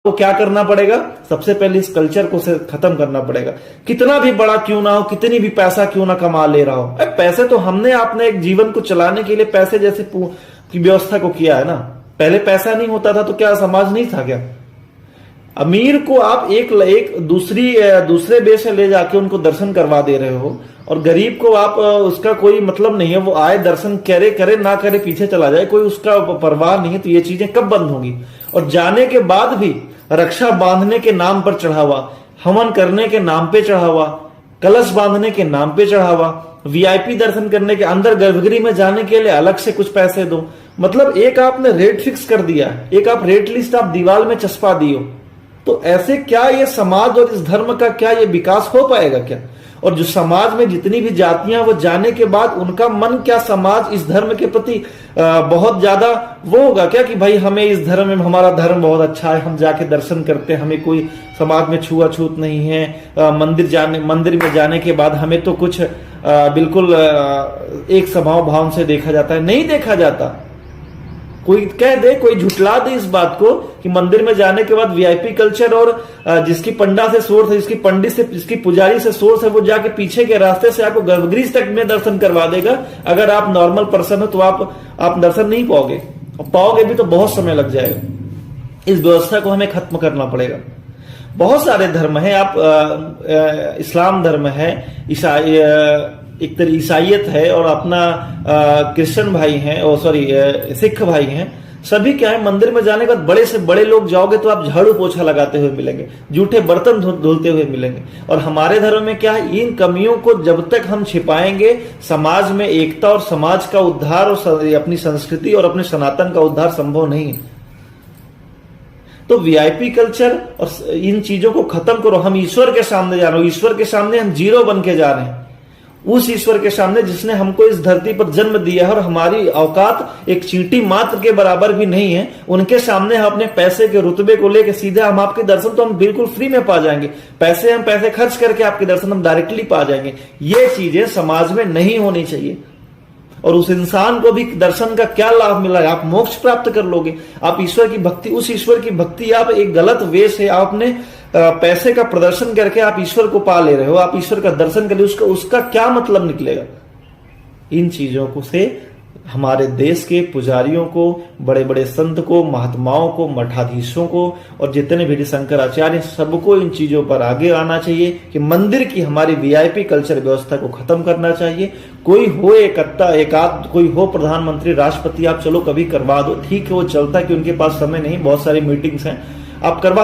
को क्या करना पड़ेगा? सबसे पहले इस कल्चर को से खत्म करना पड़ेगा। कितना भी बड़ा क्यों ना हो, कितनी भी पैसा क्यों ना कमा ले रहा हो, पैसे तो हमने आपने एक जीवन को चलाने के लिए पैसे जैसे की व्यवस्था को किया है ना। पहले पैसा नहीं होता था तो क्या समाज नहीं था क्या? अमीर को आप एक दूसरे देश से ले जाके उनको दर्शन करवा दे रहे हो, और गरीब को आप उसका कोई मतलब नहीं है, वो आए दर्शन करे करे ना करे पीछे चला जाए, कोई उसका परवाह नहीं है। तो ये चीजें कब बंद होंगी? और जाने के बाद भी रक्षा बांधने के नाम पर चढ़ावा, हवन करने के नाम पे चढ़ावा, कलश बांधने के नाम पे चढ़ावा, वीआईपी दर्शन करने के, अंदर गर्भगृह में जाने के लिए अलग से कुछ पैसे दो। मतलब एक आपने रेट फिक्स कर दिया, एक आप रेट लिस्ट आप दीवार में चस्पा दियो। तो ऐसे क्या ये समाज और इस धर्म का क्या ये विकास हो पाएगा क्या? और जो समाज में जितनी भी जातियां, वो जाने के बाद उनका मन क्या समाज इस धर्म के प्रति बहुत ज्यादा वो होगा क्या कि भाई हमें इस धर्म में, हमारा धर्म बहुत अच्छा है, हम जाके दर्शन करते हैं, हमें कोई समाज में छुआछूत नहीं है, मंदिर में जाने के बाद हमें तो कुछ बिल्कुल एक स्वभाव भाव से देखा जाता है। नहीं देखा जाता। कोई कह दे, कोई झुटला दे इस बात को कि मंदिर में जाने के बाद वीआईपी कल्चर, और जिसकी पंडा से सोर्स है, जिसकी पंडित से, जिसकी पुजारी से सोर्स है, वो जाके पीछे के रास्ते से आपको गर्भगृह तक में दर्शन करवा देगा। अगर आप नॉर्मल पर्सन हो तो आप दर्शन नहीं पाओगे, और पाओगे भी तो बहुत समय लग जाएगा। इस व्यवस्था को हमें खत्म करना पड़ेगा। बहुत सारे धर्म है, आप इस्लाम धर्म है, एक तरह ईसाइयत है, और अपना क्रिश्चियन भाई हैं, और सिख भाई हैं। सभी क्या है, मंदिर में जाने के बाद बड़े से बड़े लोग जाओगे तो आप झाड़ू पोछा लगाते हुए मिलेंगे, जूठे बर्तन धुलते हुए मिलेंगे। और हमारे धर्म में क्या है, इन कमियों को जब तक हम छिपाएंगे, समाज में एकता और समाज का उद्धार और अपनी संस्कृति और अपने सनातन का उद्धार संभव नहीं है। तो वीआईपी कल्चर और इन चीजों को खत्म करो। हम ईश्वर के सामने जा रहे हो, ईश्वर के सामने हम जीरो बन के जा रहे हैं। उस ईश्वर के सामने जिसने हमको इस धरती पर जन्म दिया है और हमारी औकात एक चींटी मात्र के बराबर भी नहीं है, उनके सामने हम अपने पैसे के रुतबे को लेकर सीधे हम आपके दर्शन तो हम बिल्कुल फ्री में पा जाएंगे, हम पैसे खर्च करके आपके दर्शन हम डायरेक्टली पा जाएंगे। ये चीजें समाज में नहीं होनी चाहिए। और उस इंसान को भी दर्शन का क्या लाभ मिला है? आप मोक्ष प्राप्त कर लोगे। आप ईश्वर की भक्ति, उस ईश्वर की भक्ति आप एक गलत वे से आपने पैसे का प्रदर्शन करके आप ईश्वर को पा ले रहे हो, आप ईश्वर का दर्शन कर रहे हो, उसका क्या मतलब निकलेगा? इन चीजों को से हमारे देश के पुजारियों को, बड़े बड़े संत को, महात्माओं को, मठाधीशों को और जितने भी शंकराचार्य, सबको इन चीजों पर आगे आना चाहिए कि मंदिर की हमारी वीआईपी कल्चर व्यवस्था को खत्म करना चाहिए। कोई हो एकाध कोई हो प्रधानमंत्री, राष्ट्रपति, आप चलो कभी करवा दो, ठीक है, वो चलता है कि उनके पास समय नहीं, बहुत सारी मीटिंग्स हैं, आप करवा